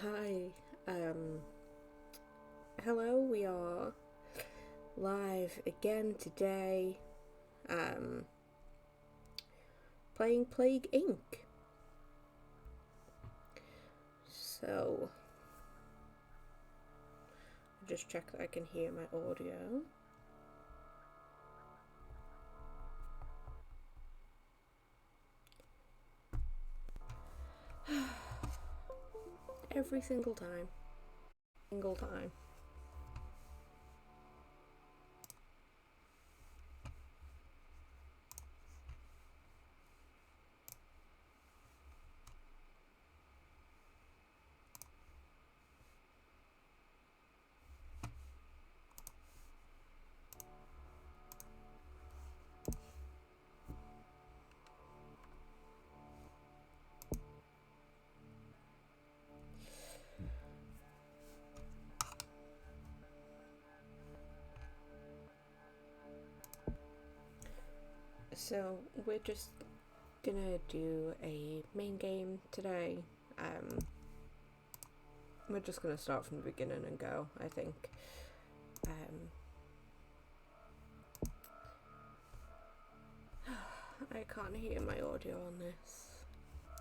Hi, hello, we are live again today, playing Plague Inc. So, just check that I can hear my audio. Every single time. Single time. So, we're just gonna do a main game today. We're just gonna start from the beginning and go, I think. I can't hear my audio on this.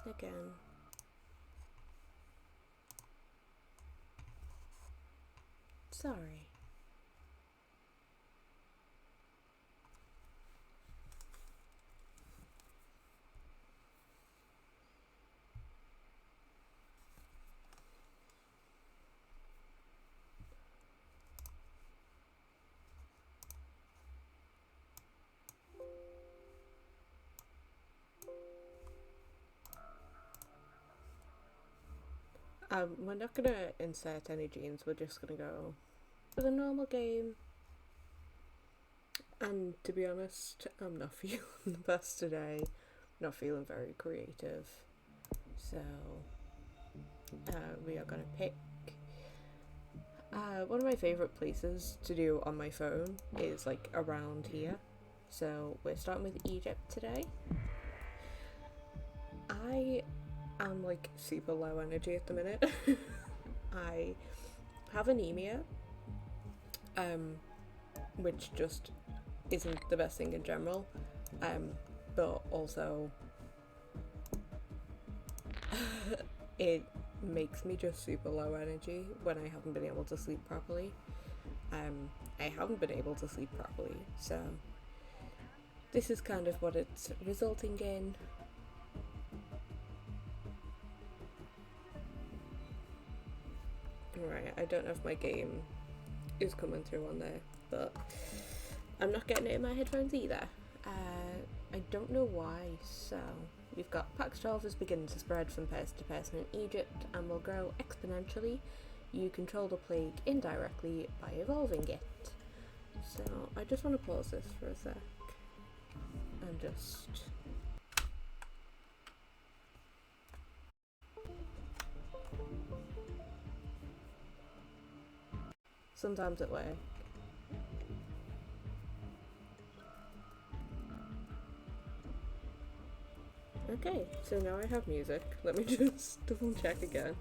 Again. Sorry. We're not gonna insert any genes, we're just gonna go with a normal game. And to be honest, I'm not feeling the best today. Not feeling very creative. So, we are gonna pick. One of my favourite places to do on my phone is like around here. So, we're starting with Egypt today. I am like super low energy at the minute. I have anemia, which just isn't the best thing in general, but also it makes me just super low energy when I haven't been able to sleep properly. I haven't been able to sleep properly, so this is kind of what it's resulting in. Right, I don't know if my game is coming through on there, but I'm not getting it in my headphones either. I don't know why. So we've got Pax 12 is beginning to spread from person to person in Egypt and will grow exponentially. You control the plague indirectly by evolving it. So I just want to pause this for a sec and just... Sometimes it works. Okay, so now I have music. Let me just double check again.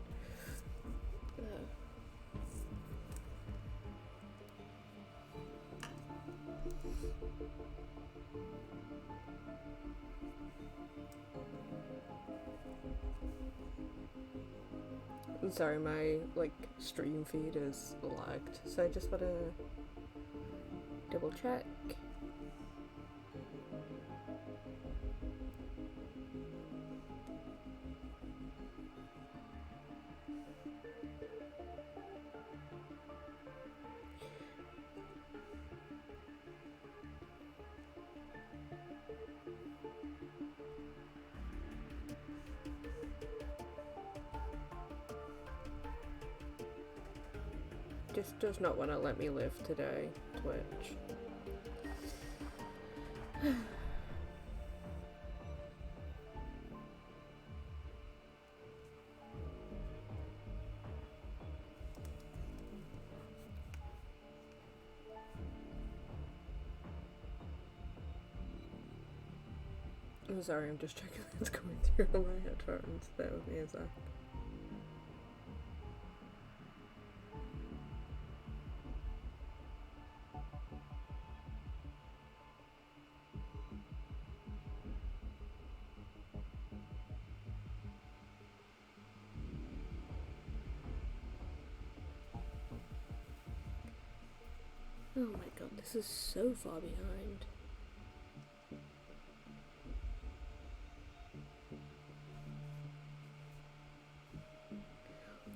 I'm sorry, my stream feed is lagged, so I just want to double check. Just does not want to let me live today, Twitch. I'm sorry, I'm just checking what's coming through on my headphones. Bear with me a sec. Oh my god, this is so far behind.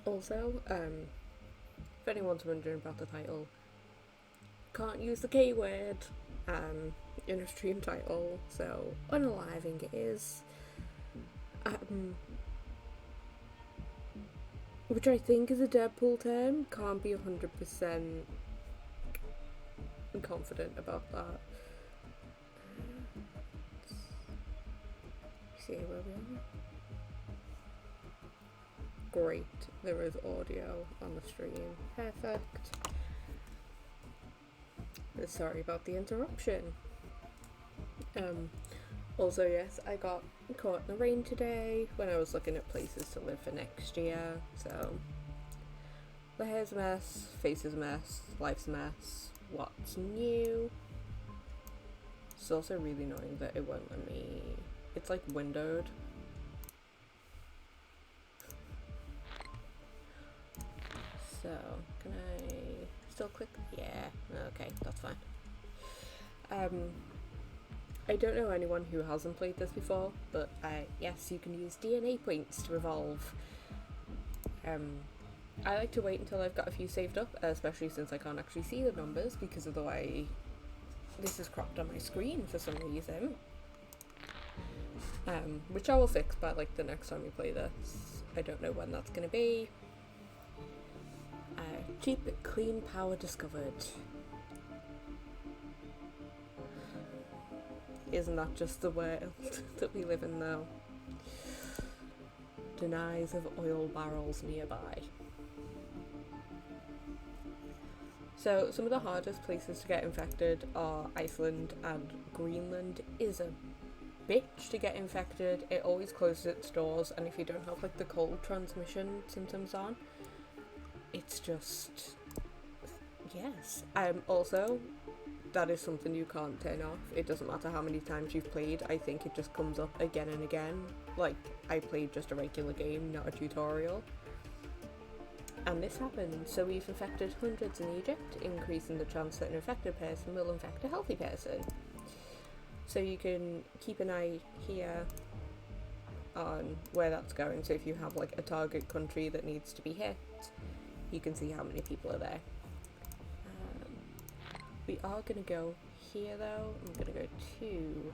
Also, if anyone's wondering about the title, can't use the K word in a stream title, so unaliving it is. Which I think is a Deadpool term, can't be 100% confident about that. See where we are? Great, there is audio on the stream. Perfect. Sorry about the interruption. Also, yes, I got caught in the rain today when I was looking at places to live for next year, so the hair's a mess, face is a mess, life's a mess. What's new? It's also really annoying that it won't let me. It's like windowed. So, can I still click? Yeah, okay, that's fine. I don't know anyone who hasn't played this before, but yes, you can use DNA points to evolve. I like to wait until I've got a few saved up, especially since I can't actually see the numbers because of the way this is cropped on my screen for some reason. Which I will fix by like the next time we play this. I don't know when that's going to be. Cheap, clean power discovered. Isn't that just the world that we live in now? Denies of oil barrels nearby. So some of the hardest places to get infected are Iceland, and Greenland is a bitch to get infected. It always closes its doors, and if you don't have like the cold transmission symptoms on, it's just yes. Also, that is something you can't turn off. It doesn't matter how many times you've played, I think it just comes up again and again. Like, I played just a regular game, not a tutorial. And this happened, so we've infected hundreds in Egypt, increasing the chance that an infected person will infect a healthy person. So you can keep an eye here on where that's going, so if you have like a target country that needs to be hit, you can see how many people are there. We are going to go here though. I'm going to go to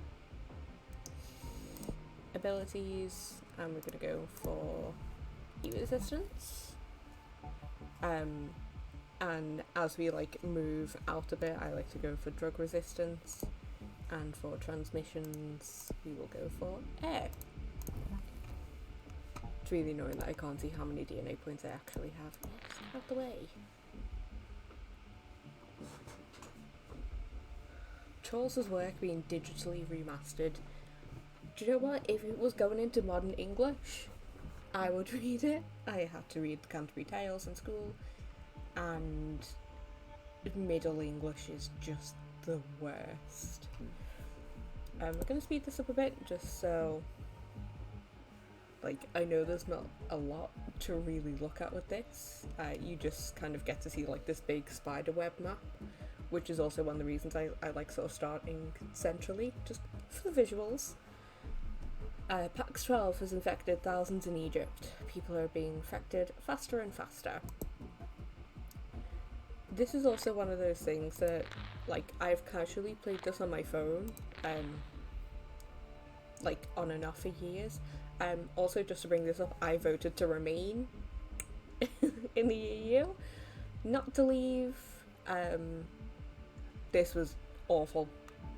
abilities, and we're going to go for heat resistance. And as we like move out a bit, I like to go for drug resistance, and for transmissions we will go for air. It's really annoying that I can't see how many DNA points I actually have. Yes, out of the way. Charles's work being digitally remastered. Do you know what? If it was going into modern English, I would read it. I had to read the Canterbury Tales in school, and Middle English is just the worst. I'm going to speed this up a bit, just so, like, I know there's not a lot to really look at with this. You just kind of get to see, like, this big spiderweb map, which is also one of the reasons I like sort of starting centrally, just for the visuals. Pax 12 has infected thousands in Egypt. People are being infected faster and faster. This is also one of those things that, like, I've casually played this on my phone, like, on and off for years. Also, just to bring this up, I voted to remain in the EU, not to leave. This was awful,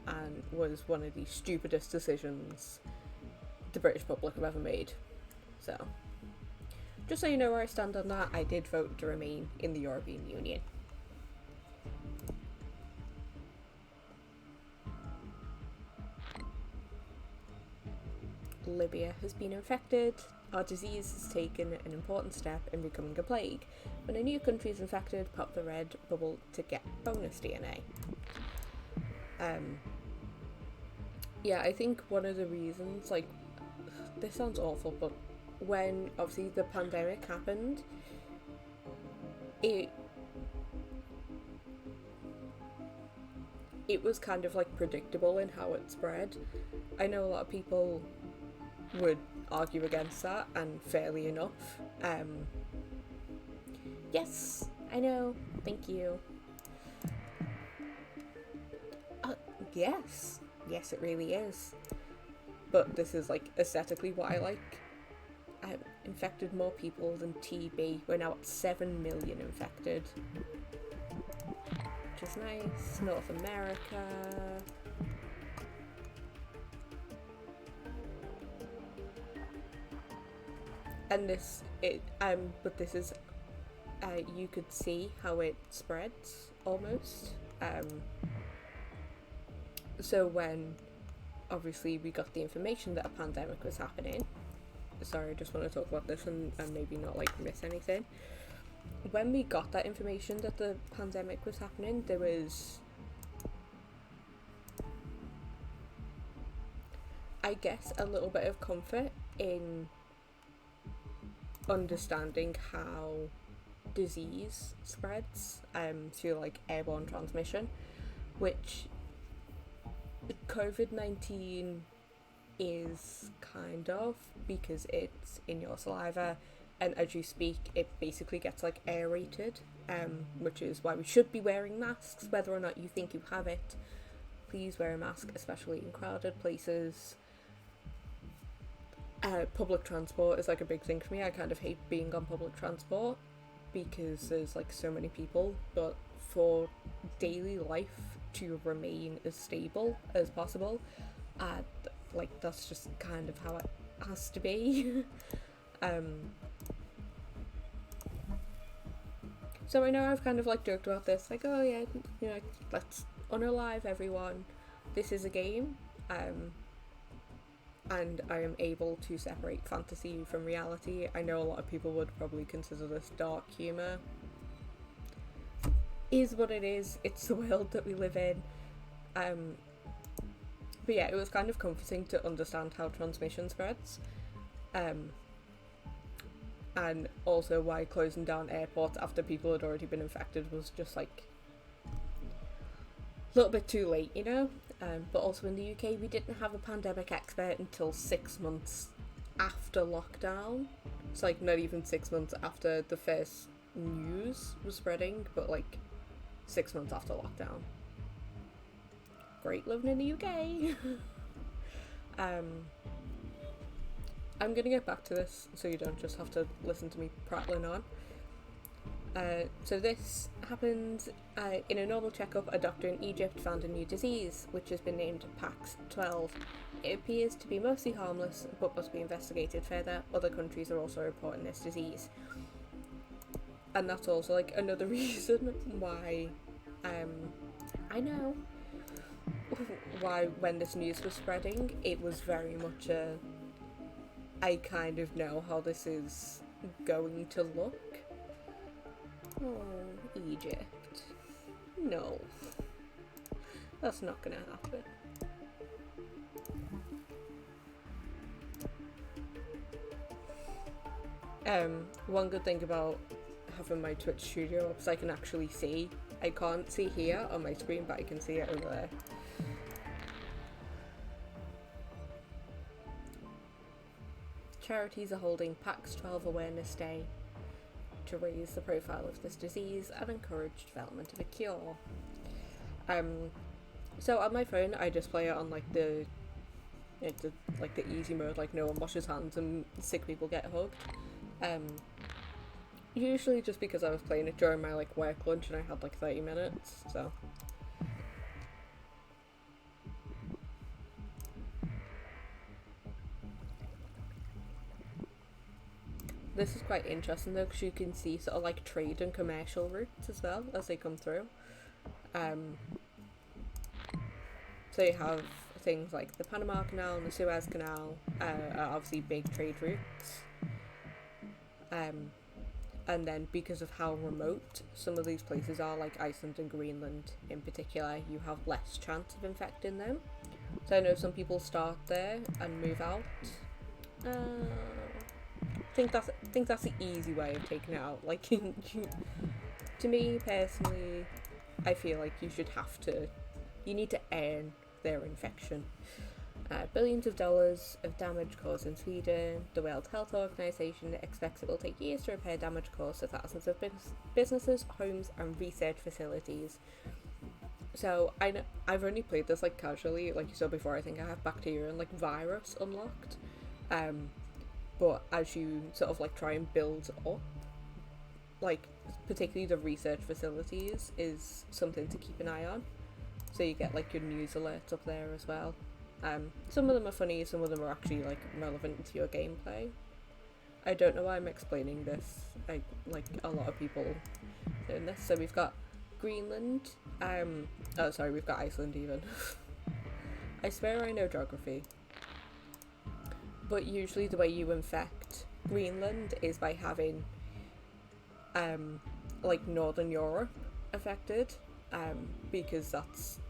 and was one of the stupidest decisions the British public have ever made. So, just so you know where I stand on that, I did vote to remain in the European Union. Libya has been infected. Our disease has taken an important step in becoming a plague. When a new country is infected, pop the red bubble to get bonus DNA. Yeah, I think one of the reasons, like, this sounds awful, but when obviously the pandemic happened, it was kind of like predictable in how it spread. I know a lot of people would argue against that, and fairly enough. Yes, I know, thank you. Yes, it really is. But this is like aesthetically what I like. Infected more people than TB. We're now at 7 million infected, which is nice. North America. And but this is, you could see how it spreads almost. So when obviously we got the information that a pandemic was happening, sorry, I just want to talk about this and maybe not like miss anything. When we got that information that the pandemic was happening, there was, I guess, a little bit of comfort in understanding how disease spreads through like airborne transmission, which COVID-19 is kind of, because it's in your saliva, and as you speak it basically gets like aerated, which is why we should be wearing masks whether or not you think you have it. Please wear a mask, especially in crowded places. Public transport is like a big thing for me. I kind of hate being on public transport because there's like so many people, but for daily life to remain as stable as possible, like that's just kind of how it has to be. So I know I've kind of like joked about this, like, oh yeah, you know, let's unalive everyone. This is a game, and I am able to separate fantasy from reality. I know a lot of people would probably consider this dark humour. Is what it is. It's the world that we live in. But yeah, it was kind of comforting to understand how transmission spreads. And also why closing down airports after people had already been infected was just like a little bit too late, you know? But also in the UK, we didn't have a pandemic expert until 6 months after lockdown. It's like not even 6 months after the first news was spreading, but like 6 months after lockdown. Great living in the UK. I'm gonna get back to this so you don't just have to listen to me prattling on. So this happened in a normal checkup. A doctor in Egypt found a new disease, which has been named PAX-12. It appears to be mostly harmless, but must be investigated further. Other countries are also reporting this disease. And that's also like another reason why, I know, why when this news was spreading, it was very much I kind of know how this is going to look. Oh, Egypt. No. That's not gonna happen. One good thing about having my Twitch studio up is I can actually see. I can't see here on my screen, but I can see it over there. Charities are holding PAX-12 Awareness Day to raise the profile of this disease and encourage development of a cure. So on my phone, I just play it on like the easy mode, like no one washes hands and sick people get hugged. Usually just because I was playing it during my like work lunch and I had like 30 minutes, so. This is quite interesting though, because you can see sort of like trade and commercial routes as well as they come through. So you have things like the Panama Canal and the Suez Canal are obviously big trade routes. And then because of how remote some of these places are, like Iceland and Greenland in particular, you have less chance of infecting them. So I know some people start there and move out. I think that's the easy way of taking it out. Like, to me personally, I feel like you should have to you need to earn their infection. Billions of dollars of damage caused in Sweden. The World Health Organization expects it will take years to repair damage caused to thousands of businesses, homes, and research facilities. So I've only played this like casually, like you saw before. I think I have bacteria and like virus unlocked. But as you sort of like try and build up, like particularly the research facilities is something to keep an eye on. So you get like your news alerts up there as well. Some of them are funny, some of them are actually like relevant to your gameplay. I don't know why I'm explaining this. Like a lot of people doing this. So we've got Greenland. We've got Iceland even. I swear I know geography. But usually the way you infect Greenland is by having like Northern Europe affected, because that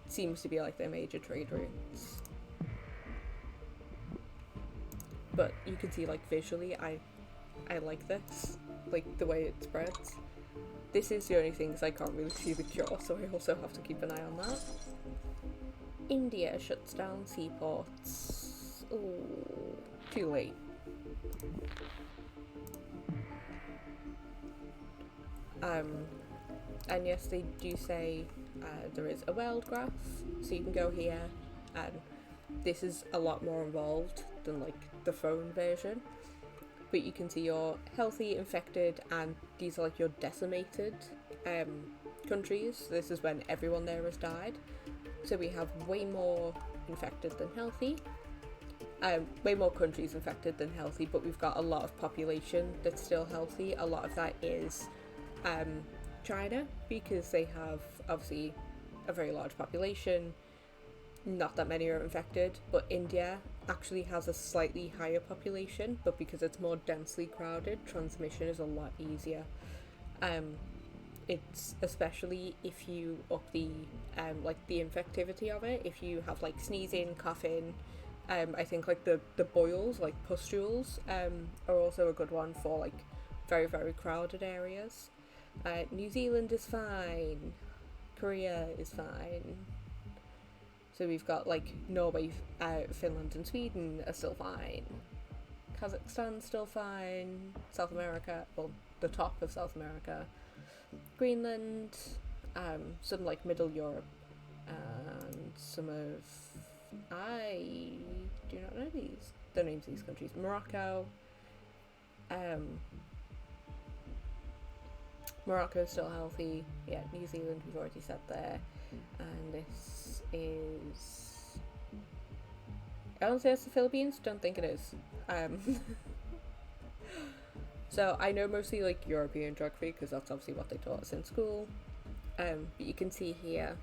seems to be like their major trade routes. But you can see like visually I like this, like the way it spreads. This is the only thing, because I can't really see the cure, so I also have to keep an eye on that. India shuts down seaports. Ooh, too late. And yes, they do say there is a world graph, so you can go here, and this is a lot more involved than like the phone version. But you can see your healthy, infected, and these are like your decimated countries. This is when everyone there has died. So we have way more infected than healthy. Way more countries infected than healthy, but we've got a lot of population that's still healthy. A lot of that is China, because they have obviously a very large population. Not that many are infected, but India actually has a slightly higher population, but because it's more densely crowded, transmission is a lot easier. It's especially if you up the like the infectivity of it. If you have like sneezing, coughing, I think like the boils, like pustules, are also a good one for like very, very crowded areas. New Zealand is fine. Korea is fine. So we've got like Norway, Finland and Sweden are still fine. Kazakhstan's still fine. South America, well, the top of South America. Greenland, some like Middle Europe, and some of... I do not know the names of these countries. Morocco. Morocco's still healthy. Yeah, New Zealand we've already said there. And this is... I don't say it's the Philippines, don't think it is. So I know mostly like European geography, because that's obviously what they taught us in school. But you can see here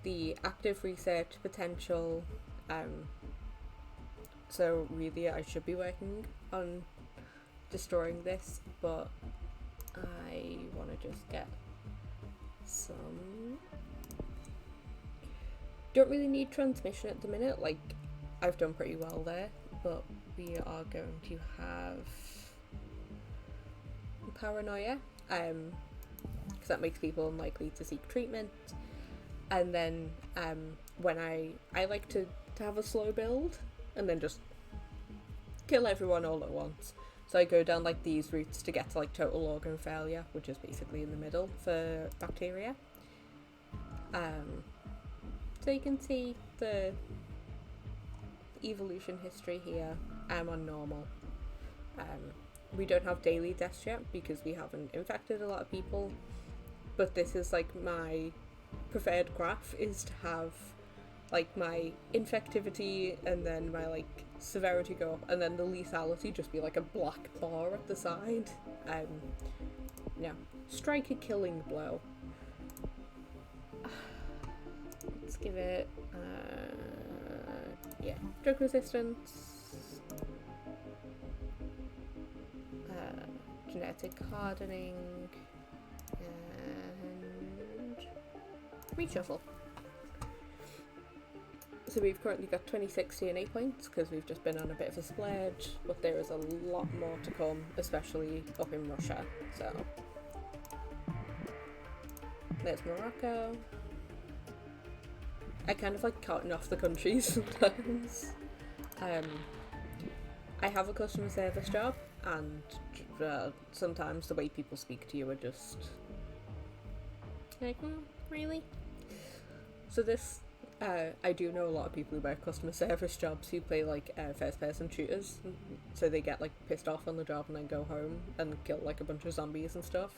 the active research potential. So really I should be working on destroying this, but I want to just get some... Don't really need transmission at the minute, like I've done pretty well there, but we are going to have paranoia, because that makes people unlikely to seek treatment. And then when I like to have a slow build and then just kill everyone all at once. So I go down like these routes to get to like total organ failure, which is basically in the middle for bacteria. So you can see the evolution history here. I'm on normal. We don't have daily deaths yet because we haven't infected a lot of people, but this is like my preferred graph, is to have like my infectivity and then my like severity go up, and then the lethality just be like a black bar at the side. Yeah, strike a killing blow. Let's give it yeah, drug resistance, genetic hardening, and reshuffle. So we've currently got 26 DNA points because we've just been on a bit of a splurge, but there is a lot more to come, especially up in Russia. So there's Morocco, I kind of like counting off the countries sometimes. I have a customer service job, and sometimes the way people speak to you are just like, really? So this, I do know a lot of people who work customer service jobs who play like first-person shooters, so they get like pissed off on the job and then go home and kill like a bunch of zombies and stuff.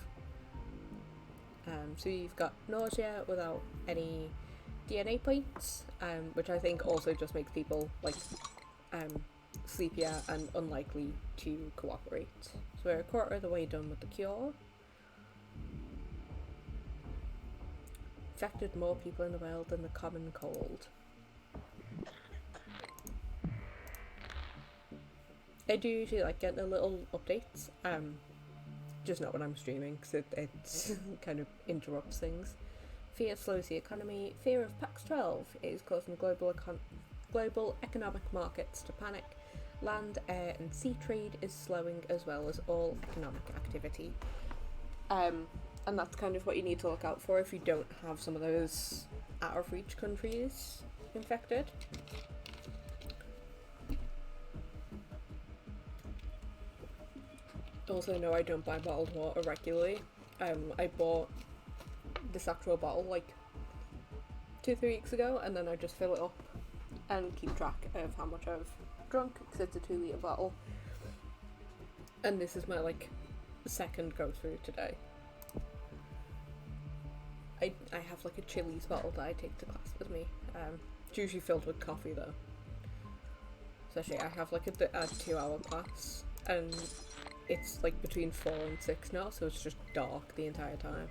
So you've got nausea without any DNA points, which I think also just makes people like sleepier and unlikely to cooperate. So we're a quarter of the way done with the cure. Affected more people in the world than the common cold. I do usually like getting a little updates, just not when I'm streaming because it kind of interrupts things. Fear slows the economy. Fear of PAX 12 is causing global economic markets to panic. Land, air and sea trade is slowing, as well as all economic activity. And that's kind of what you need to look out for if you don't have some of those out of reach countries infected. Also, no, I don't buy bottled water regularly. I bought this actual bottle like 2-3 weeks ago, and then I just fill it up and keep track of how much I've drunk, because it's a 2-litre bottle. And this is my like second go through today. I have like a Chili's bottle that I take to class with me. It's usually filled with coffee though. Especially I have like a 2-hour class, and it's like between 4 and 6 now, so it's just dark the entire time.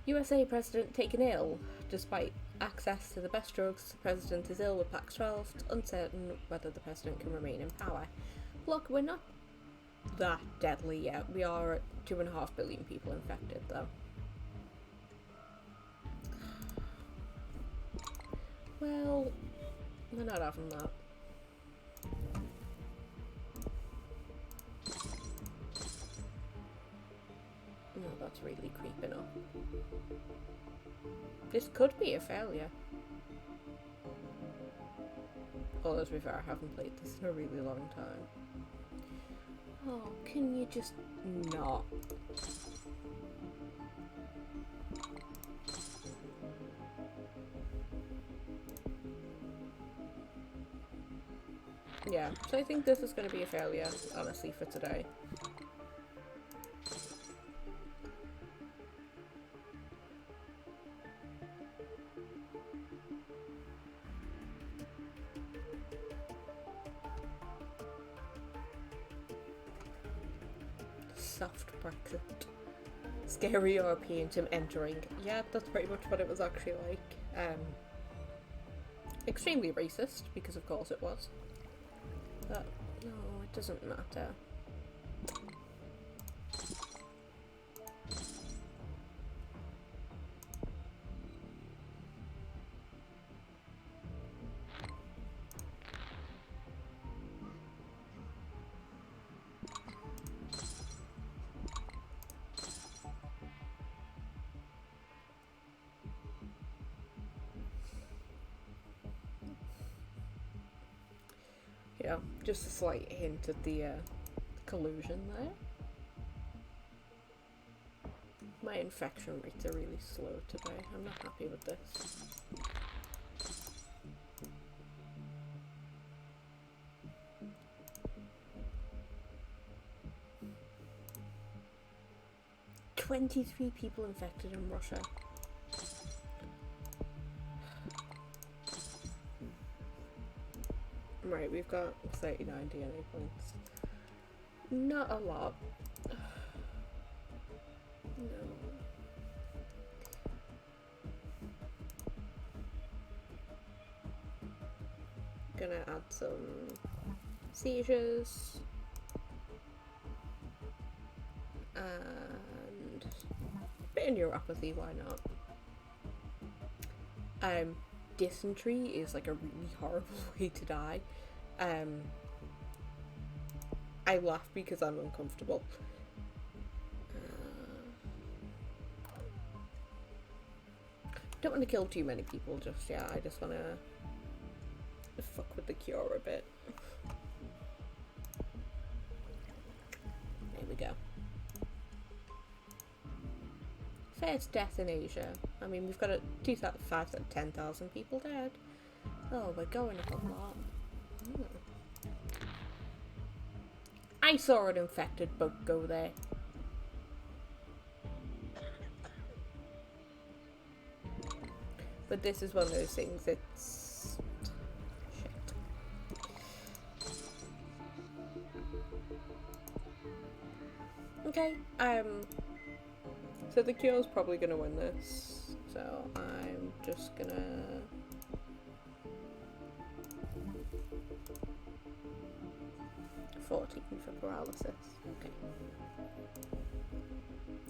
USA president taken ill. Despite access to the best drugs, the president is ill with PAX 12. It's uncertain whether the president can remain in power. Look, we're not that deadly yet. We are at 2.5 billion people infected though. Well, we're not having that. No, that's really creeping up. This could be a failure. Although to be fair, I haven't played this in a really long time. Oh, can you just not? Yeah, so I think this is going to be a failure, honestly, for today. Soft Brexit. Scary European team entering. Yeah, that's pretty much what it was actually like. Extremely racist, because of course it was. But no, it doesn't matter. Yeah, just a slight hint at the collusion there. My infection rates are really slow today. I'm not happy with this. "23 people infected in Russia." Right, we've got 39 DNA points. Not a lot. No. Gonna add some seizures. And a bit of neuropathy, why not? Dysentery is like a really horrible way to die. I laugh because I'm uncomfortable. Don't want to kill too many people just yet. I just want to fuck with the cure a bit. There we go. First death in Asia. I mean, we've got 10,000 people dead. Oh, we're going up a lot. I saw an infected bug go there. But this is one of those things, it's... shit. Okay, so the cure's probably gonna win this, so I'm just gonna... 14 for paralysis. Okay.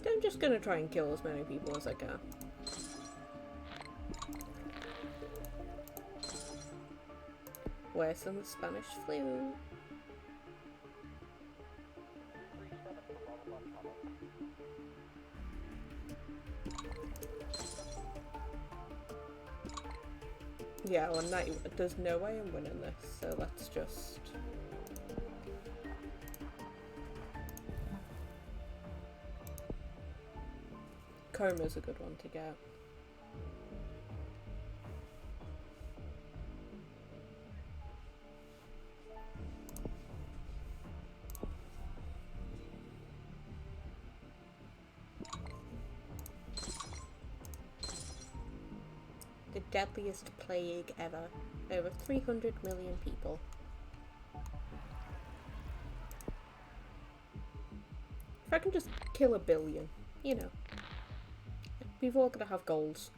So I'm just gonna try and kill as many people as I can. Worse than the Spanish flu. Yeah, well, there's no way I'm winning this, so let's just... Coma's a good one to get. The deadliest plague ever. Over 300 million people. If I can just kill 1 billion, you know. We've all got to have goals.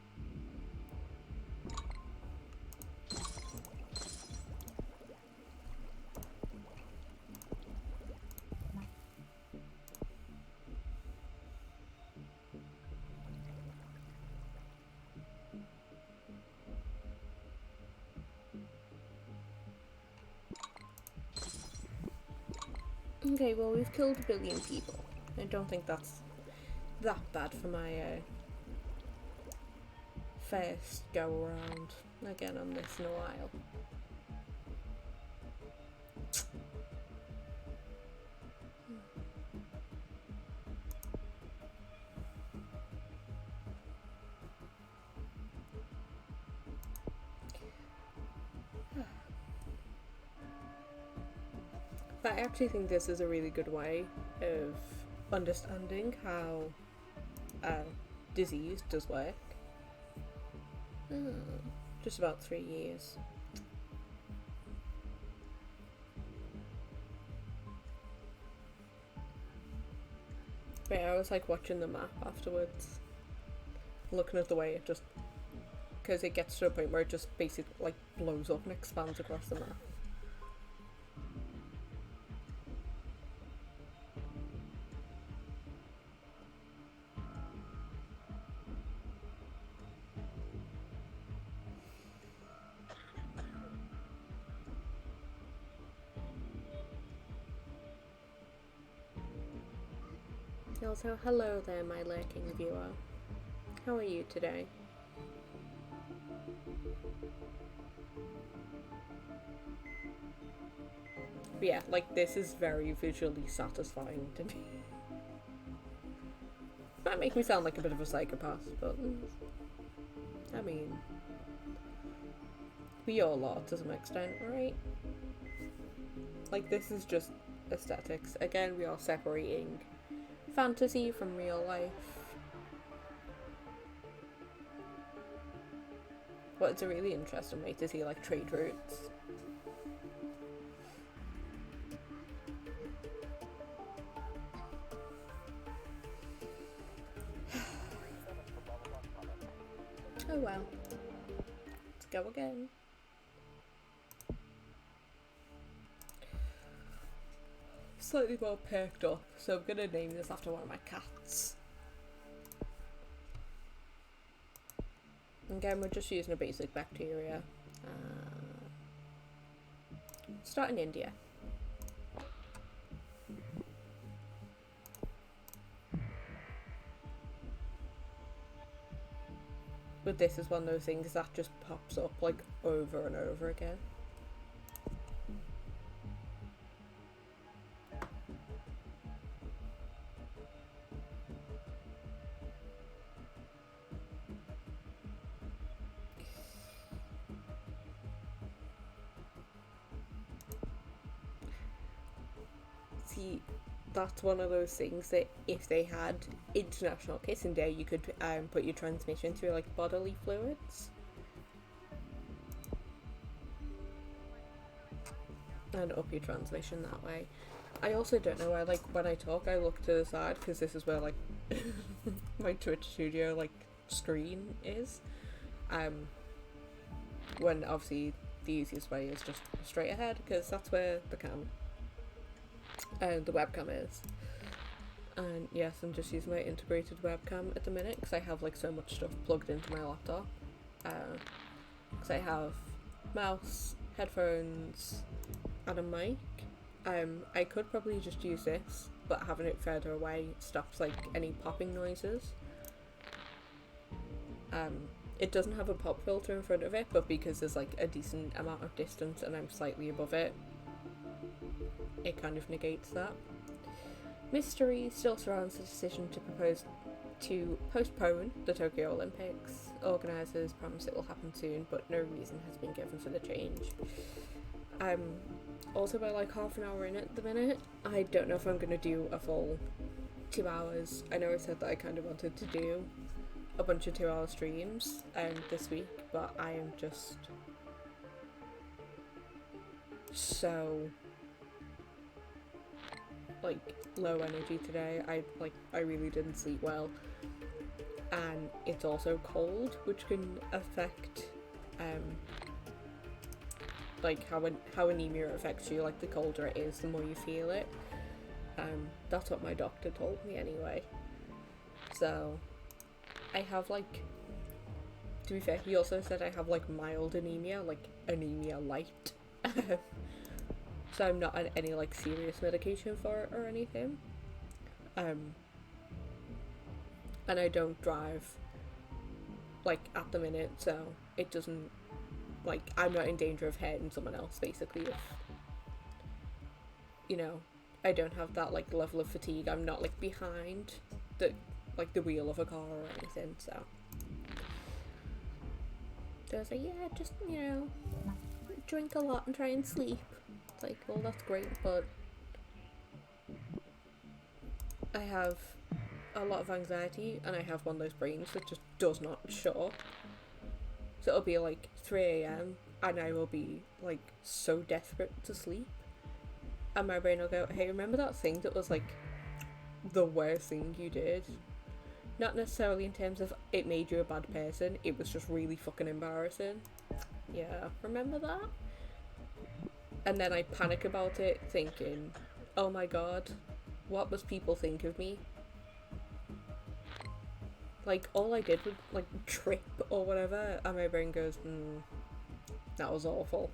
Okay, well, we've killed 1 billion people. I don't think that's that bad for my first go around again on this in a while. But I actually think this is a really good way of understanding how disease does work. Just about 3 years. But yeah, I was like watching the map afterwards, looking at the way it just, because it gets to a point where it just basically like blows up and expands across the map. Also, hello there, my lurking viewer. How are you today? But yeah, like, this is very visually satisfying to me. Might make me sound like a bit of a psychopath, but I mean, we all are to some extent, right? Like, this is just aesthetics. Again, we are separating fantasy from real life. But it's a really interesting way to see like trade routes. Oh well. Let's go again. Slightly more perked up, so I'm gonna name this after one of my cats. Again, we're just using a basic bacteria. Start in India. But this is one of those things that just pops up like over and over again. See, that's one of those things that if they had International Kissing Day, you could put your transmission through like bodily fluids and up your transmission that way. I also don't know why, like, when I talk I look to the side, because this is where like my Twitch studio like screen is, when obviously the easiest way is just straight ahead, because that's where the webcam is. And yes, I'm just using my integrated webcam at the minute because I have like so much stuff plugged into my laptop. Because I have mouse, headphones, and a mic. I could probably just use this, but having it further away stops like any popping noises. It doesn't have a pop filter in front of it, but because there's like a decent amount of distance and I'm slightly above it, it kind of negates that. Mystery still surrounds the decision to postpone the Tokyo Olympics. Organisers promise it will happen soon, but no reason has been given for the change. I'm also about like half an hour in at the minute. I don't know if I'm going to do a full 2 hours. I know I said that I kind of wanted to do a bunch of 2-hour streams this week, but I am just so like low energy today. I really didn't sleep well, and it's also cold, which can affect like how anemia affects you. Like the colder it is, the more you feel it. That's what my doctor told me anyway. So I have like, to be fair, he also said I have like mild anemia, like anemia light. So I'm not on any like serious medication for it or anything. And I don't drive like at the minute, so it doesn't, like, I'm not in danger of hurting someone else basically if, you know, I don't have that like level of fatigue. I'm not like behind the wheel of a car or anything, so I was like, yeah, just, you know, drink a lot and try and sleep. It's like, well, that's great, but I have a lot of anxiety and I have one of those brains that just does not shut up. So it'll be like 3 a.m. and I will be like so desperate to sleep, and my brain will go, hey, remember that thing that was like the worst thing you did? Not necessarily in terms of it made you a bad person, it was just really fucking embarrassing. Yeah, remember that? And then I panic about it, thinking, oh my god, what must people think of me? Like, all I did was like trip or whatever, and my brain goes, that was awful.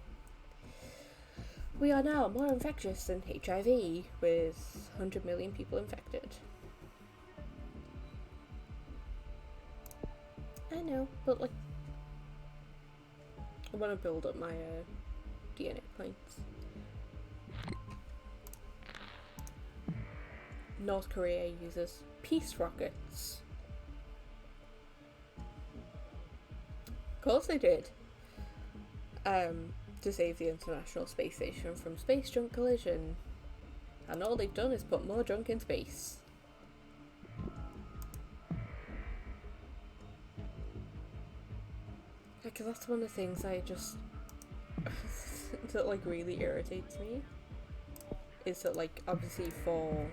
We are now more infectious than HIV, with 100 million people infected. I know, but like, I want to build up my DNA points. North Korea uses peace rockets. Of course they did. To save the International Space Station from space junk collision. And all they've done is put more junk in space. Because that's one of the things I just that like really irritates me, is that like obviously for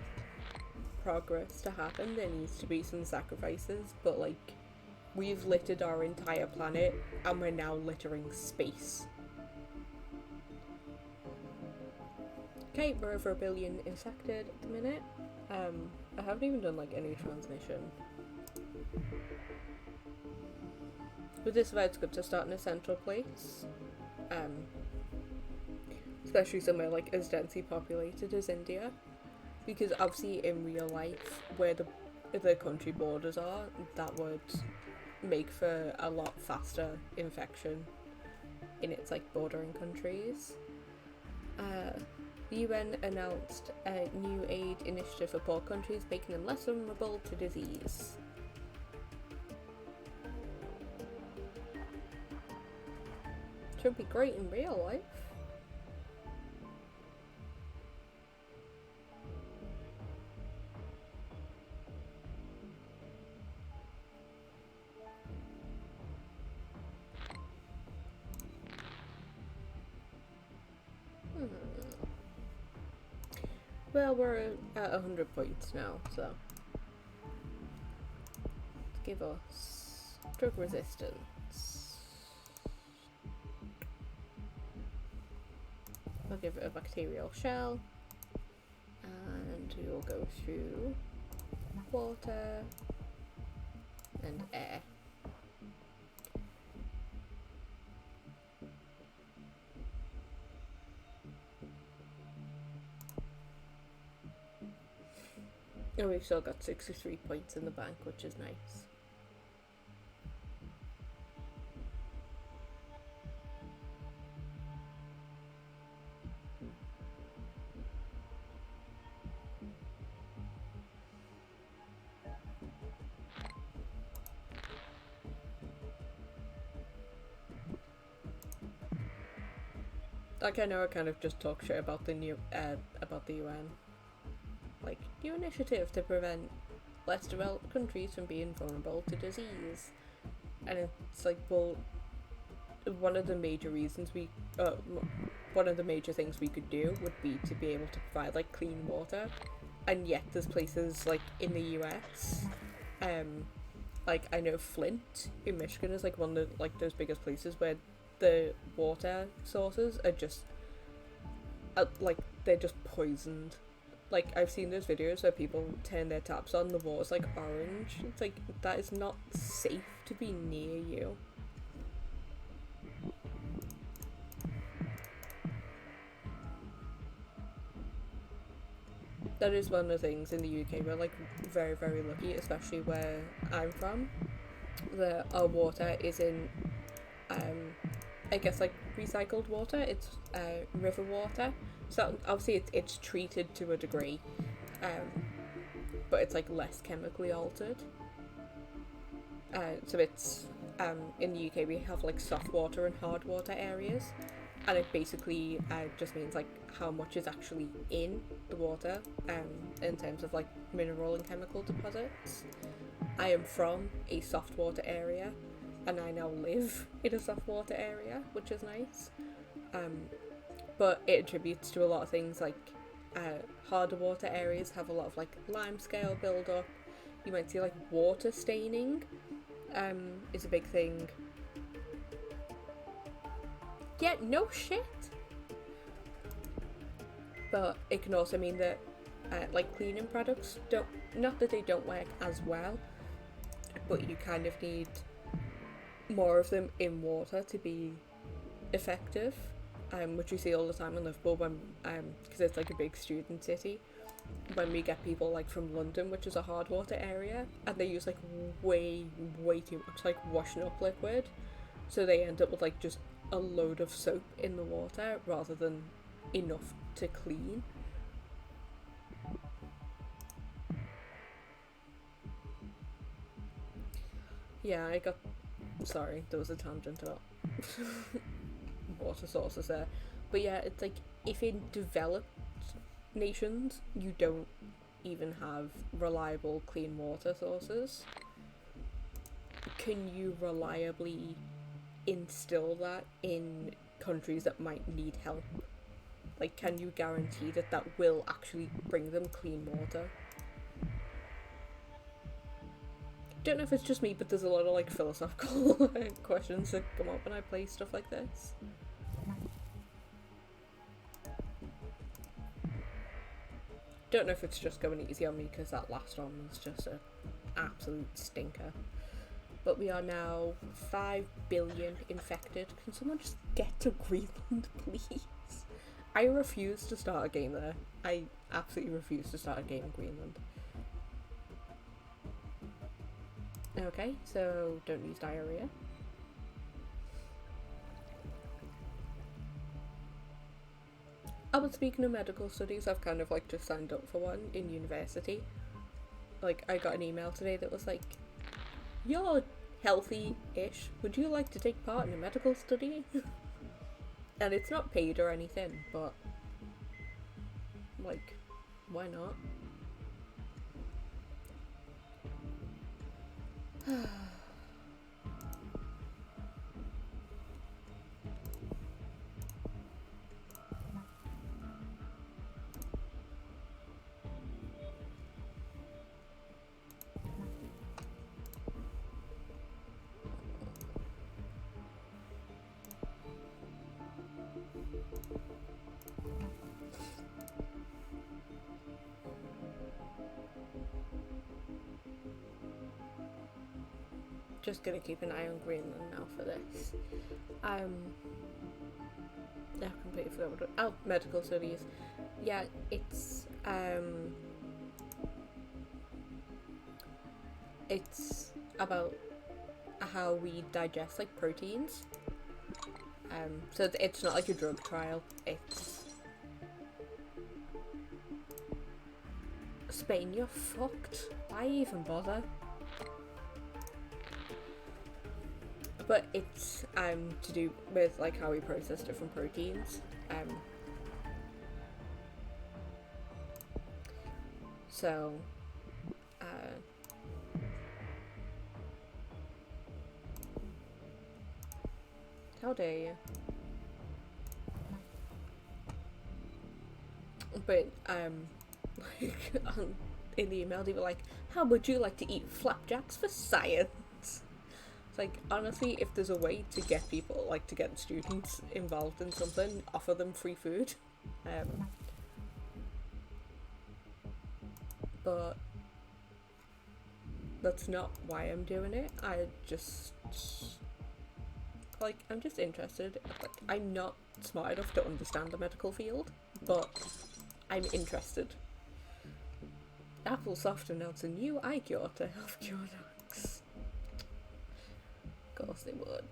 progress to happen there needs to be some sacrifices, but like we've littered our entire planet and we're now littering space. Okay, we're over 1 billion infected at the minute. I haven't even done like any transmission. With this about, it's good to start in a central place, especially somewhere like as densely populated as India, because obviously in real life where the country borders are, that would make for a lot faster infection in its like bordering countries. The UN announced a new aid initiative for poor countries, making them less vulnerable to disease. Should be great in real life. Well, we're at 100 points now, so give us drug resistance. I'll give it a bacterial shell, and we will go through water and air. And we've still got 63 points in the bank, which is nice. Like, I know I kind of just talk shit about the UN. Like, new initiative to prevent less developed countries from being vulnerable to disease. And it's like, well, one of the major reasons one of the major things we could do would be to be able to provide like clean water, and yet there's places like in the US, like I know Flint in Michigan is like one of the, like those biggest places where the water sources are just like they're just poisoned. Like, I've seen those videos where people turn their taps on, the water's like orange. It's like, that is not safe to be near you. That is one of the things in the UK, we're like very, very lucky, especially where I'm from. Our water is in, I guess like recycled water. It's river water. So obviously it's treated to a degree, but it's like less chemically altered. So it's in the UK we have like soft water and hard water areas, and it basically just means like how much is actually in the water in terms of like mineral and chemical deposits. I am from a soft water area, and I now live in a soft water area, which is nice. But it attributes to a lot of things, like harder water areas have a lot of like limescale build up. You might see like water staining is a big thing. Yeah, no shit. But it can also mean that like cleaning products not that they don't work as well, but you kind of need more of them in water to be effective. Which we see all the time in Liverpool when because it's like a big student city, when we get people like from London, which is a hard water area, and they use like way too much like washing up liquid, so they end up with like just a load of soap in the water rather than enough to clean. Yeah, sorry, there was a tangent about water sources there, but yeah, it's like if in developed nations you don't even have reliable clean water sources, can you reliably instill that in countries that might need help? Like, can you guarantee that that will actually bring them clean water? Don't know if it's just me, but there's a lot of like philosophical questions that come up when I play stuff like this. Don't know if it's just going easy on me because that last one was just an absolute stinker. But we are now 5 billion infected. Can someone just get to Greenland, please? I refuse to start a game there. I absolutely refuse to start a game in Greenland. Okay, so don't use diarrhea. Oh, but speaking of medical studies, I've kind of like just signed up for one in university. Like, I got an email today that was like, "You're healthy-ish. Would you like to take part in a medical study?" And it's not paid or anything, but like, why not? Just gonna keep an eye on Greenland now for this. I completely forgot what it. Oh, medical studies. Yeah, it's about how we digest like proteins. So it's not like a drug trial. It's Spain. You're fucked. Why even bother? But it's to do with like how we process different proteins. So how dare you? But like in the email they were like, "How would you like to eat flapjacks for science?" It's like, honestly, if there's a way to get people, like to get students involved in something, offer them free food. But that's not why I'm doing it. I'm just interested. Like, I'm not smart enough to understand the medical field, but I'm interested. Applesoft announced a new eye cure to help cure dogs. Of course they would.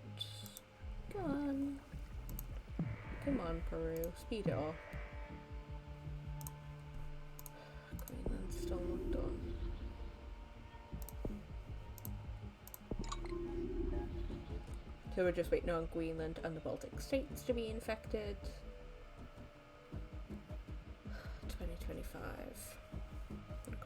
Come on, Peru, speed it up. Greenland's still not done. So we're just waiting on Greenland and the Baltic states to be infected. 2025. Okay.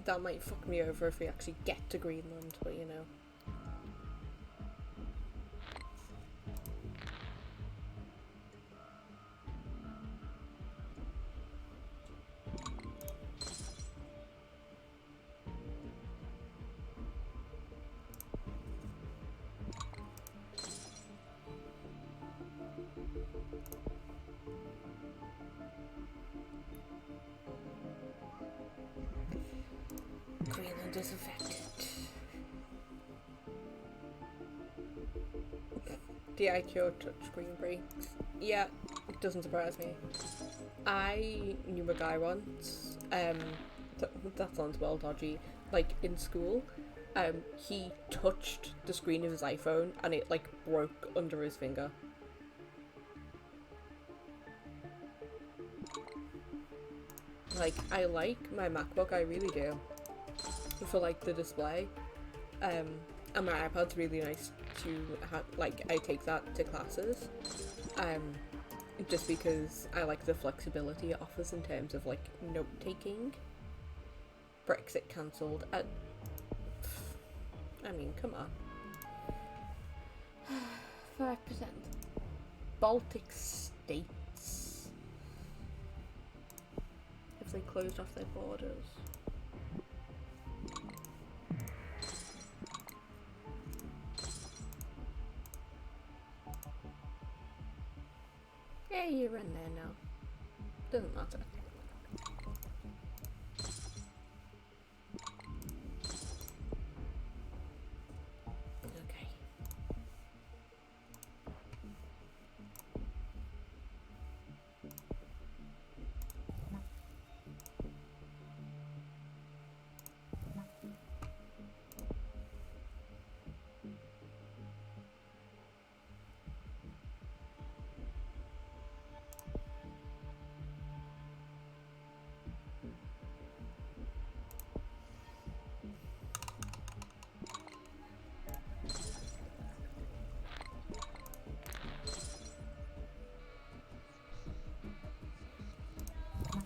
That might fuck me over if we actually get to Greenland, but you know. Greenland is affected. The IQ touchscreen breaks. Yeah, it doesn't surprise me. I knew a guy once, that sounds well dodgy, like in school, he touched the screen of his iPhone and it like broke under his finger. Like, I like my MacBook, I really do, for like the display, and my iPad's really nice to have, like I take that to classes, just because I like the flexibility it offers in terms of like note taking. Brexit cancelled. I mean, come on. 5%. Baltic states, if they closed off their borders. Yeah, you're in there now. Doesn't matter. Okay.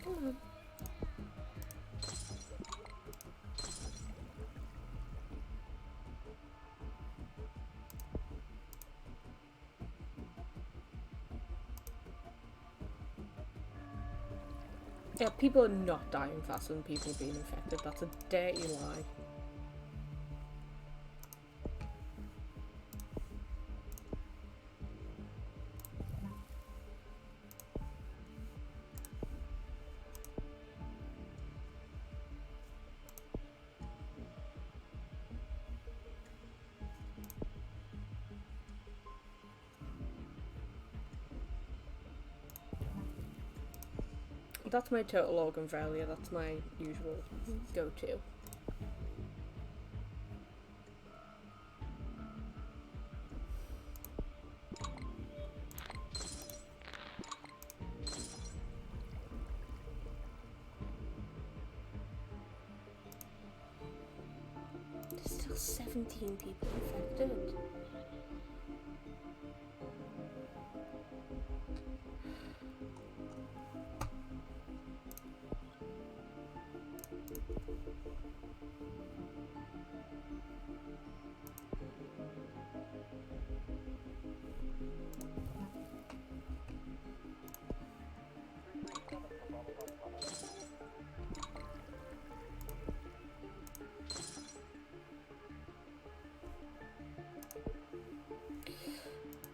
Come on. Yeah, people are not dying faster than people being infected. That's a dirty lie. That's my total organ failure. That's my usual go-to. There's still 17 people infected.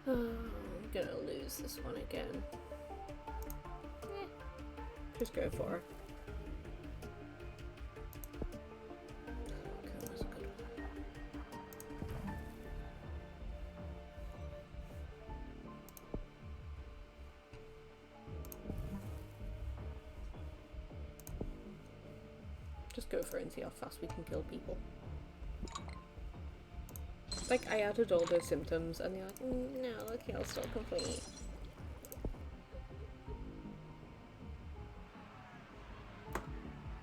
I'm gonna lose this one again. Just go for it. Okay, that was a good one. Just go for it and see how fast we can kill people. Like, I added all those symptoms and they're like, no, the kill's still complete.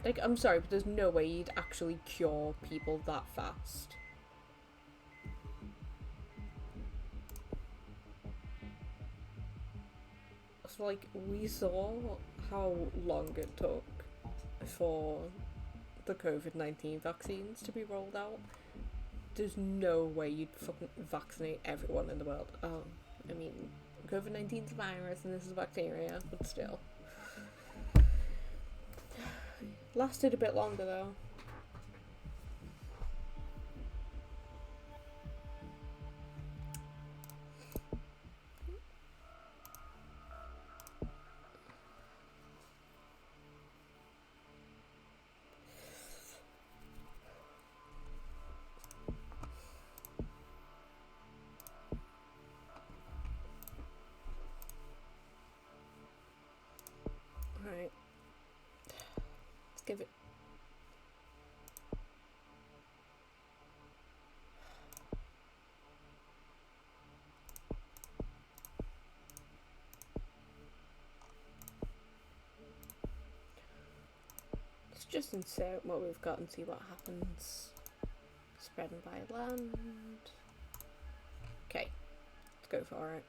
Like, I'm sorry, but there's no way you'd actually cure people that fast. So, like, we saw how long it took for the COVID-19 vaccines to be rolled out. There's no way you'd fucking vaccinate everyone in the world. I mean, COVID-19's a virus and this is bacteria, but still. Lasted a bit longer though. Alright. Let's give it. Let's just insert what we've got and see what happens. Spreading by land. Okay. Let's go for it.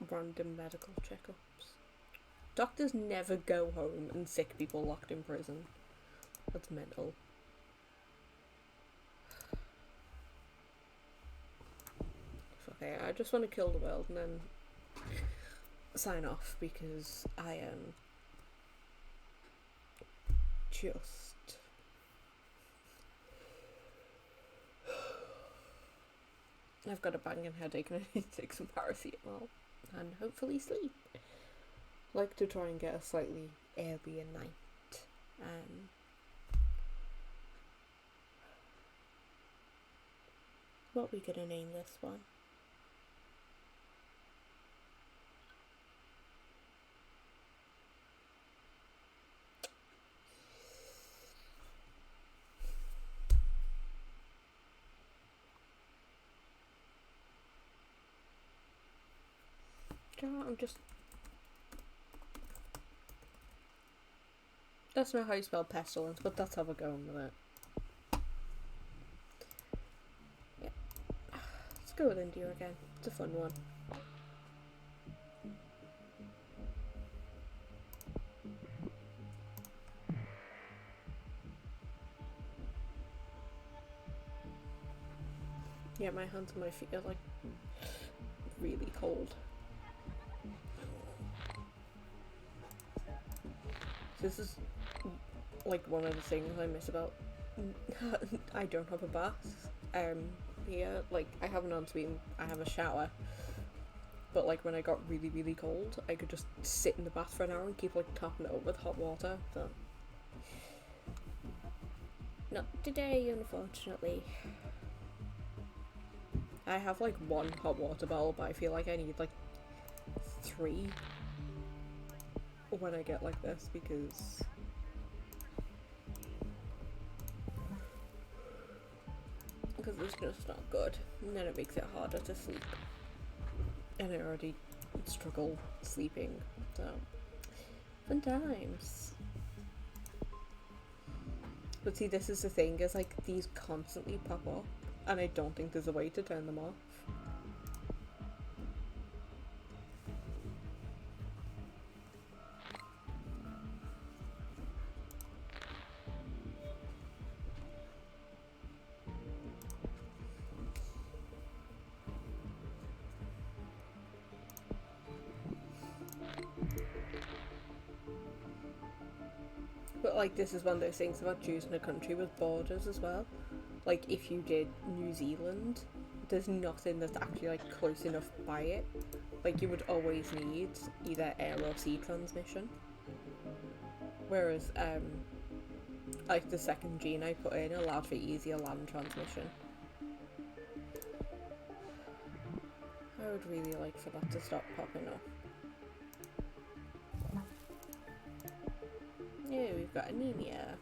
Random medical checkups. Doctors never go home and sick people locked in prison. That's mental. Okay, I just want to kill the world and then sign off because I am just I've got a banging headache and I need to take some paracetamol and hopefully sleep. Like to try and get a slightly earlier night. What are we gonna name this one? I'm just... That's not how you spell pestilence, but that's how we're going with it. Yeah. Let's go with India again. It's a fun one. Yeah, my hands and my feet are like really cold. This is like one of the things I miss about I don't have a bath here. Like I have an ensuite, I have a shower, but like when I got really cold I could just sit in the bath for an hour and keep like topping it up with hot water. So not today, unfortunately. I have like one hot water bottle, but I feel like I need like 3 when I get like this because it's just not good, and then it makes it harder to sleep, and I already struggle sleeping, so fun times. But see, this is the thing, is like these constantly pop up and I don't think there's a way to turn them off. But like this is one of those things about choosing a country with borders as well. Like if you did New Zealand, there's nothing that's actually like close enough by it. Like you would always need either air or sea transmission. Whereas like the second gene I put in allowed for easier land transmission. I would really like for that to stop popping up. Yeah, we've got anemia.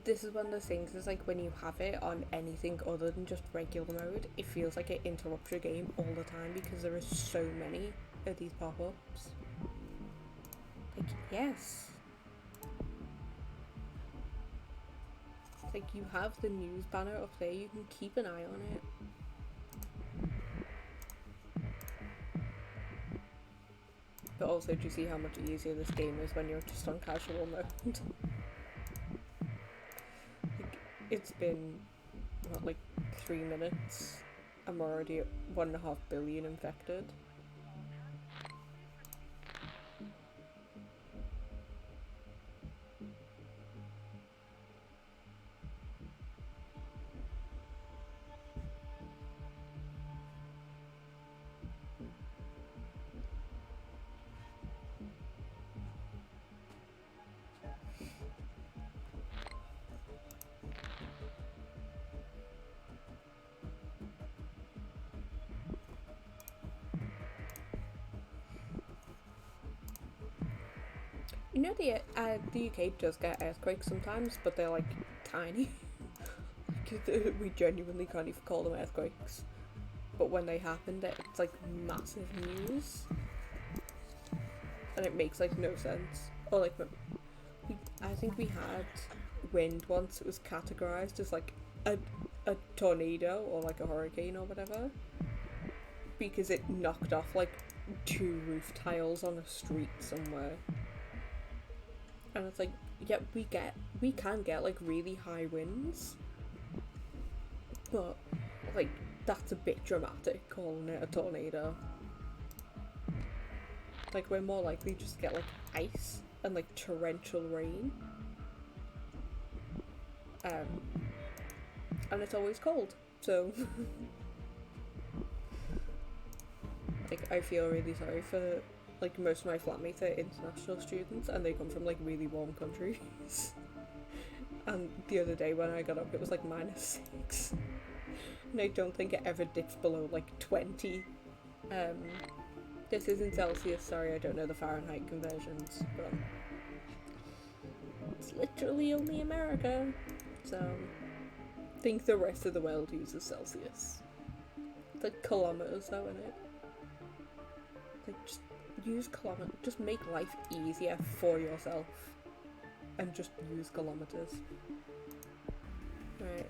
This is one of the things, is like when you have it on anything other than just regular mode, it feels like it interrupts your game all the time because there are so many of these pop-ups. Like, yes. Like, you have the news banner up there, you can keep an eye on it. But also, do you see how much easier this game is when you're just on casual mode? It's been, what, like 3 minutes? I'm already at 1.5 billion infected. You know the UK does get earthquakes sometimes, but they're like tiny. We genuinely can't even call them earthquakes. But when they happen, it's like massive news, and it makes like no sense. Or like I think we had wind once. It was categorized as like a tornado or like a hurricane or whatever, because it knocked off like 2 roof tiles on a street somewhere. And it's like, yep, we can get like really high winds, but like that's a bit dramatic calling it a tornado. Like, we're more likely just to get like ice and like torrential rain. And it's always cold, so like I feel really sorry for like most of my flatmates are international students and they come from like really warm countries. And the other day when I got up it was like -6, and I don't think it ever dips below like 20. This is in Celsius, sorry, I don't know the Fahrenheit conversions, but it's literally only America, so I think the rest of the world uses Celsius. It's like kilometers though, innit? Like, just use kilometers, just make life easier for yourself and just use kilometers. Right.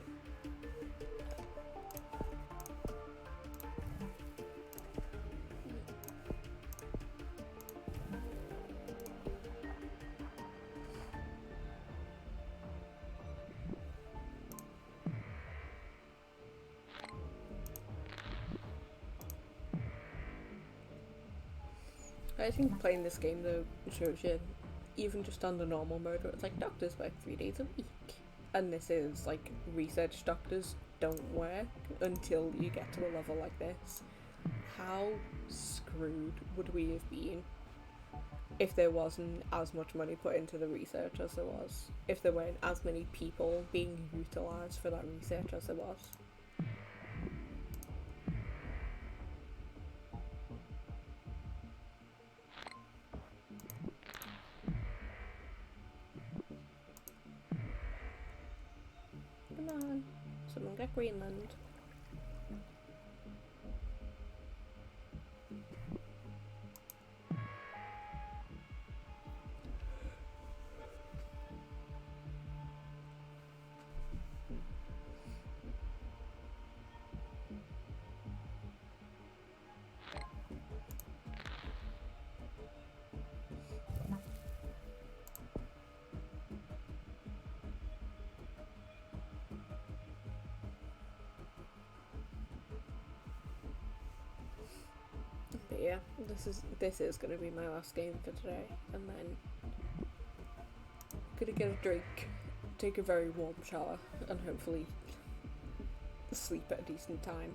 I think playing this game though shows you, even just on the normal mode where it's like doctors work 3 days a week, and this is like research doctors don't work until you get to a level like this. How screwed would we have been if there wasn't as much money put into the research as there was, if there weren't as many people being utilised for that research as there was? Come on, someone get Greenland. But yeah, this is gonna be my last game for today, and then gonna get a drink, take a very warm shower, and hopefully sleep at a decent time.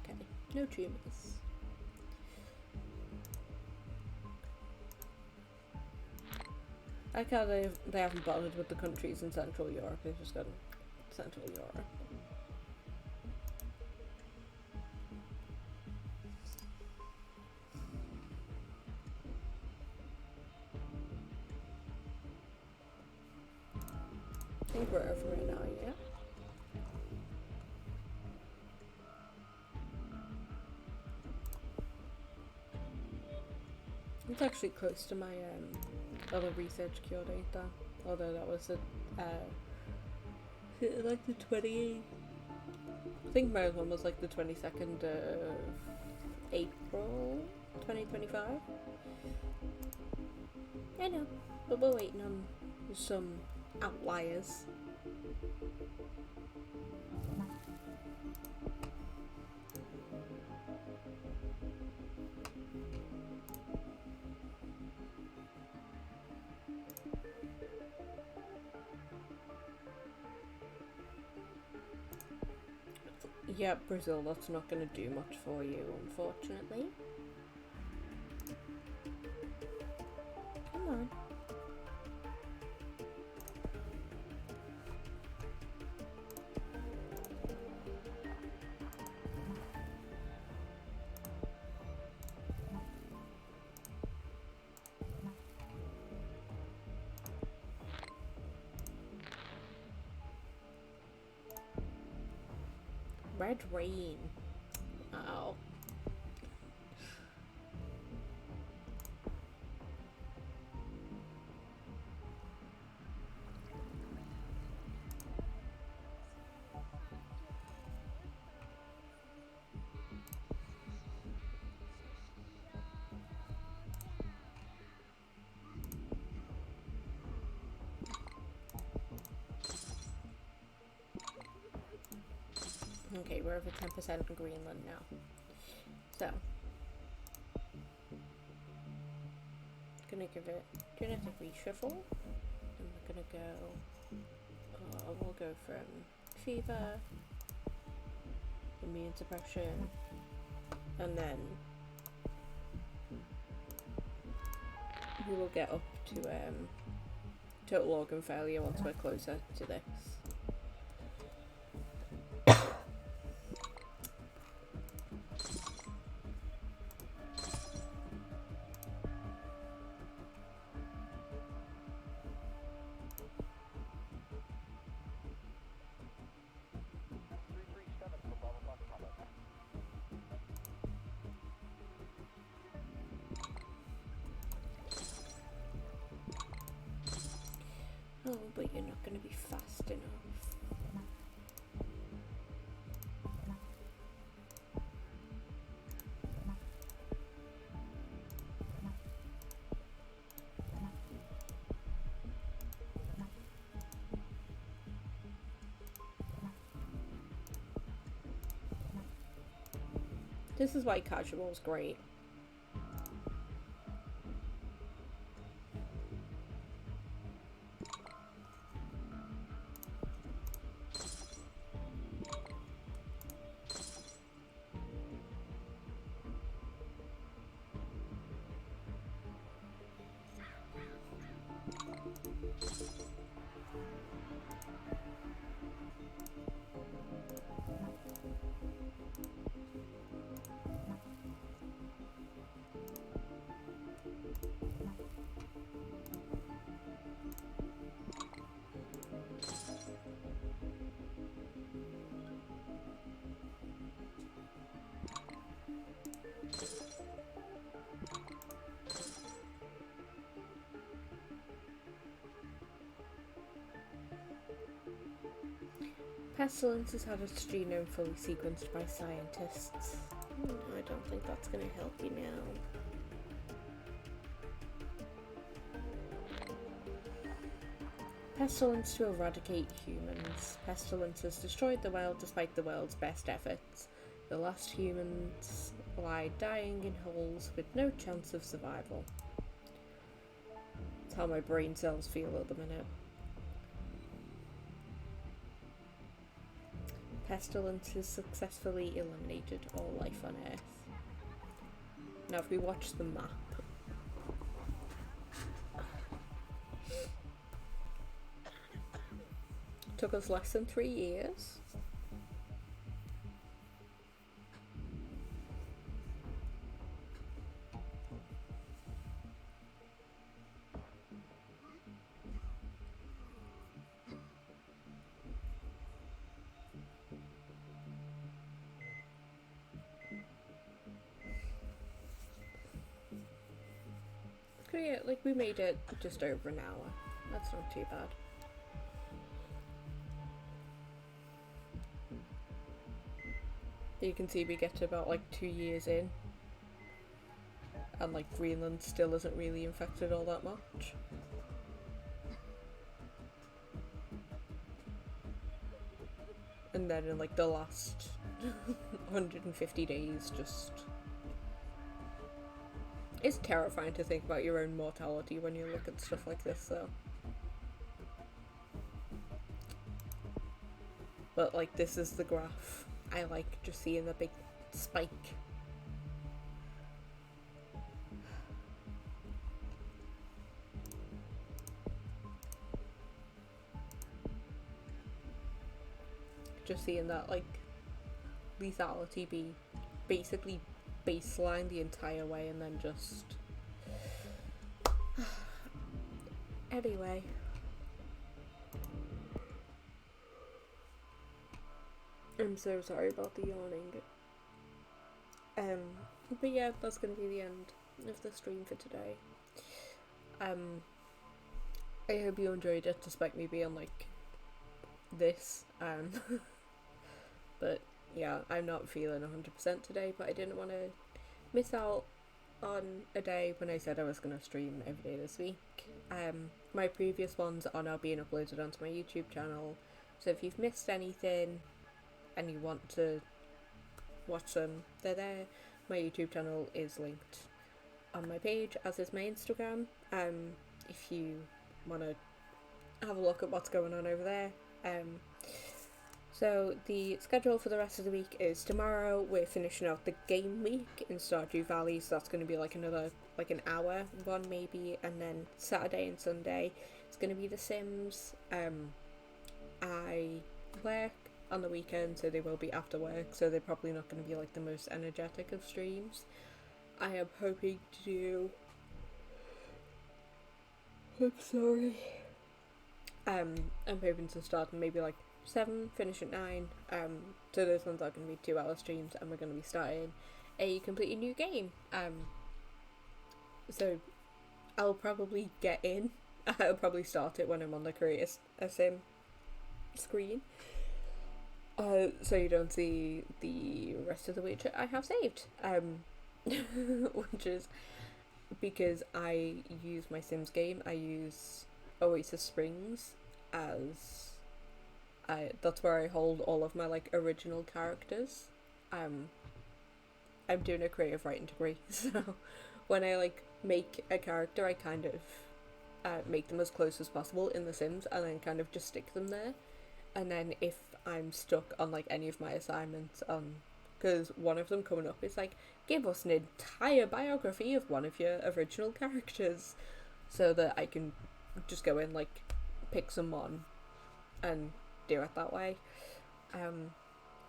Okay, no tumours. I like how they haven't bothered with the countries in Central Europe, they've just got Central Europe. I think we're over right now, yeah? It's actually close to my other research cure date though, although that was like the 20... I think my other one was like the 22nd of April 2025. I know, but we're waiting on some outliers. Yeah, Brazil, that's not going to do much for you, unfortunately. Come on. Red rain. Oh. Okay, we're over 10% in Greenland now. So, gonna give it genetic reshuffle, and we're gonna go, we'll go from fever, immune suppression, and then we will get up to total organ failure once we're closer to this. Oh, but you're not going to be fast enough. This is why casual's great. Pestilence has had its genome fully sequenced by scientists. I don't think that's going to help you now. Pestilence to eradicate humans. Pestilence has destroyed the world despite the world's best efforts. The last humans lie dying in holes with no chance of survival. That's how my brain cells feel at the minute. Pestilence has successfully eliminated all life on Earth. Now if we watch the map, it took us less than 3 years. Yeah, like we made it just over an hour. That's not too bad. You can see we get to about like 2 years in, and like Greenland still isn't really infected all that much. And then in like the last 150 days, just... It's terrifying to think about your own mortality when you look at stuff like this, though. But, like, this is the graph. I like just seeing the big spike. Just seeing that, like, lethality be basically baseline the entire way and then just... Anyway. I'm so sorry about the yawning. But yeah, that's gonna be the end of the stream for today. I hope you enjoyed it despite me being like this. But yeah, I'm not feeling 100% today, but I didn't want to miss out on a day when I said I was going to stream every day this week. My previous ones are now being uploaded onto my YouTube channel, so if you've missed anything, and you want to watch them, they're there. My YouTube channel is linked on my page, as is my Instagram. If you want to have a look at what's going on over there. So the schedule for the rest of the week is tomorrow we're finishing out the game week in Stardew Valley, so that's going to be like another, like an hour one maybe, and then Saturday and Sunday it's going to be The Sims. I work on the weekend, so they will be after work, so they're probably not going to be like the most energetic of streams. I am hoping to do... I'm sorry. I'm hoping to start maybe like 7, finish at 9. So those ones are going to be 2-hour streams, and we're going to be starting a completely new game. So I'll probably get in. I'll probably start it when I'm on the create a sim screen. So you don't see the rest of the widget I have saved. Which is because I use my Sims game. I use Oasis Springs as that's where I hold all of my like original characters. I'm doing a creative writing degree, so when I like make a character, I kind of make them as close as possible in The Sims, and then kind of just stick them there. And then if I'm stuck on like any of my assignments, because one of them coming up is like, give us an entire biography of one of your original characters, so that I can just go in, like, pick someone and do it that way.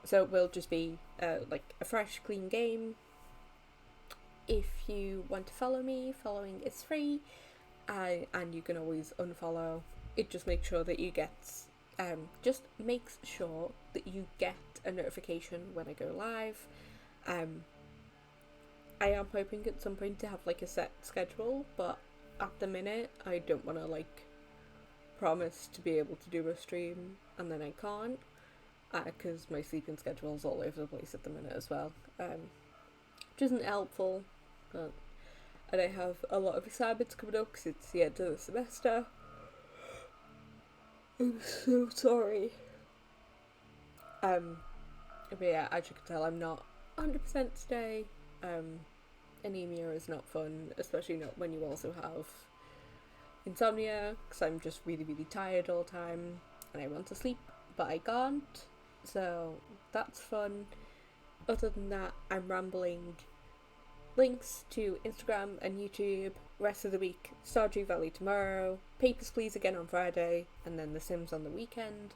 So it will just be like a fresh, clean game. If you want to follow me, following is free, and you can always unfollow. It just makes sure that you get just makes sure that you get a notification when I go live. I am hoping at some point to have like a set schedule, but at the minute I don't want to like promise to be able to do a stream and then I can't, because my sleeping schedule's all over the place at the minute as well, which isn't helpful. But and I have a lot of assignments coming up because it's the end of the semester. I'm so sorry. But yeah, as you can tell, I'm not 100% today. Anemia is not fun, especially not when you also have insomnia, because I'm just really, really tired all the time and I want to sleep, but I can't. So that's fun. Other than that, I'm rambling. Links to Instagram and YouTube rest of the week. Stardew Valley tomorrow, Papers, Please again on Friday, and then The Sims on the weekend.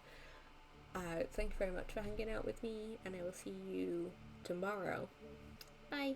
Thank you very much for hanging out with me, and I will see you tomorrow. Bye.